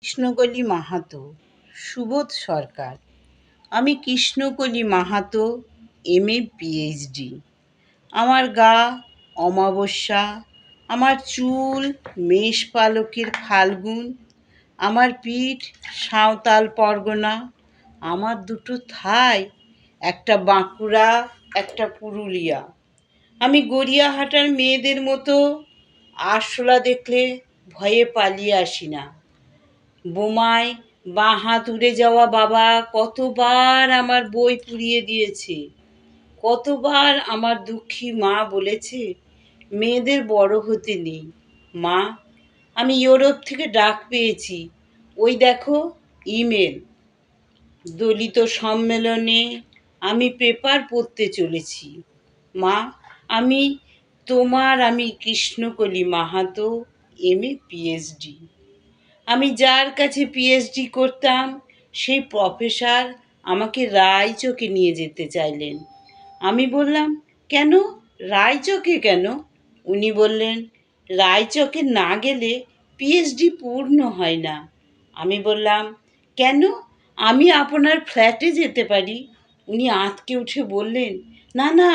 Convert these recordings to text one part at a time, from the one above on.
কৃষ্ণকলি মাহাতো, সুবোধ সরকার। আমি Krishnakoli Mahato, MA PhD। আমার গা অমাবস্যা, আমার চুল মেষ পালকের ফাল্গুন, আমার পিঠ সাঁওতাল পরগনা, আমার দুটো থাই, একটা বাঁকুড়া একটা পুরুলিয়া। আমি গড়িয়াহাটার মেয়েদের মতো আরশোলা দেখলে ভয়ে পালিয়ে আসি না। বোমায় বাঁ হাত উড়ে যাওয়া বাবা কতবার আমার বই পুড়িয়ে দিয়েছে, কতবার আমার দুঃখী মা বলেছে মেয়েদের বড় হতে নেই। মা, আমি ইউরোপ থেকে ডাক পেয়েছি, ওই দেখো ইমেল। দলিত সম্মেলনে আমি পেপার পড়তে চলেছি। মা, আমি কৃষ্ণকলি মাহাতো, MA PhD। আমি যার কাছে PhD করতাম সেই প্রফেসর আমাকে রায়চকে নিয়ে যেতে চাইলেন। আমি বললাম, কেন, রায়চকে কেন? উনি বললেন, রায়চকে না গেলে PhD পূর্ণ হয় না। আমি বললাম, কেন, আমি আপনার ফ্ল্যাটে যেতে পারি। উনি আঁতকে উঠে বললেন, না না,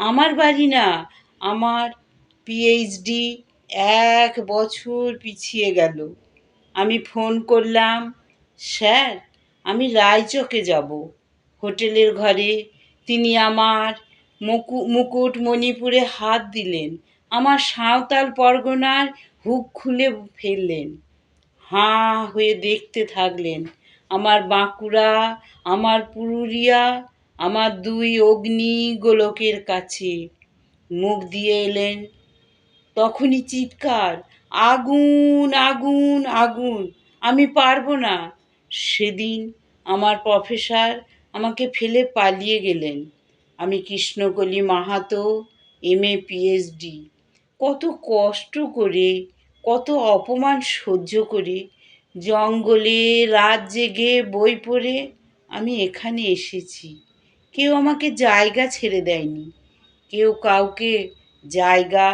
আমার বাড়ি না, আমার PhD 1 বছর পিছিয়ে গেল। আমি ফোন করলাম, স্যার আমি রায়চকে যাব। হোটেলের ঘরে তিনি আমার মুকুটমণিপুরে হাত দিলেন, আমার সাঁওতাল পরগনার হুক খুলে ফেললেন। হাঁ হয়ে দেখতে থাকলেন আমার বাঁকুড়া, আমার পুরুলিয়া, আমার 2 অগ্নি গোলকের কাছে। মুখ দিয়ে এলেন, তখনই চিৎকার, আগুন আগুন আগুন, আমি পারবো না। সেদিন আমার প্রফেসর আমাকে ফেলে পালিয়ে গেলেন। আমি কৃষ্ণকলি মাহাতো, MA PhD। কত কষ্ট করে, কত অপমান সহ্য করে, জঙ্গলে রাত জেগে বই পড়ে আমি এখানে এসেছি। কেউ আমাকে জায়গা ছেড়ে দেয়নি, কেউ কাউকে জায়গা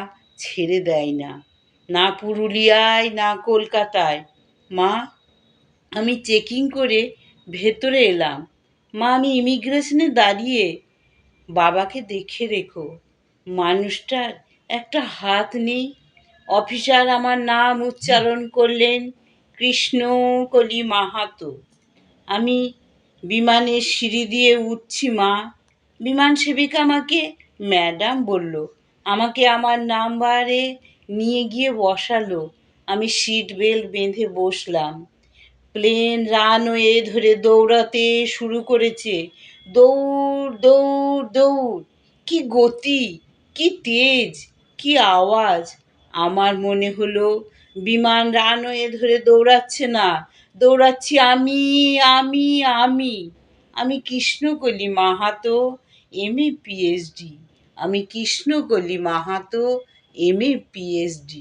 ছেড়ে দেয় না, না পুরুলিয়ায় না কলকাতায়। মা, আমি চেকিং করে ভেতরে এলাম। মা, আমি ইমিগ্রেশনে দাঁড়িয়ে, বাবাকে দেখে রেখো, মানুষটার একটা হাত নেই। অফিসার আমার নাম উচ্চারণ করলেন, কৃষ্ণকলি মাহাতো। আমি বিমানের সিঁড়ি দিয়ে উঠছি মা। বিমান সেবিকা আমাকে ম্যাডাম বলল, আমাকে আমার নাম্বারে নিয়ে গিয়ে বসালো। আমি সিট বেল্ট বেঁধে বসলাম। প্লেন রানওয়ে ধরে দৌড়াতে শুরু করেছে। দৌড় দৌড় দৌড়, কি গতি, কি তেজ, কি আওয়াজ! আমার মনে হলো বিমান রানওয়ে ধরে দৌড়াচ্ছে না, দৌড়াচ্ছি আমি আমি আমি আমি কৃষ্ণকলি মাহাতো, MA PhD। আমি কৃষ্ণকলি মাহাতো, MA PhD।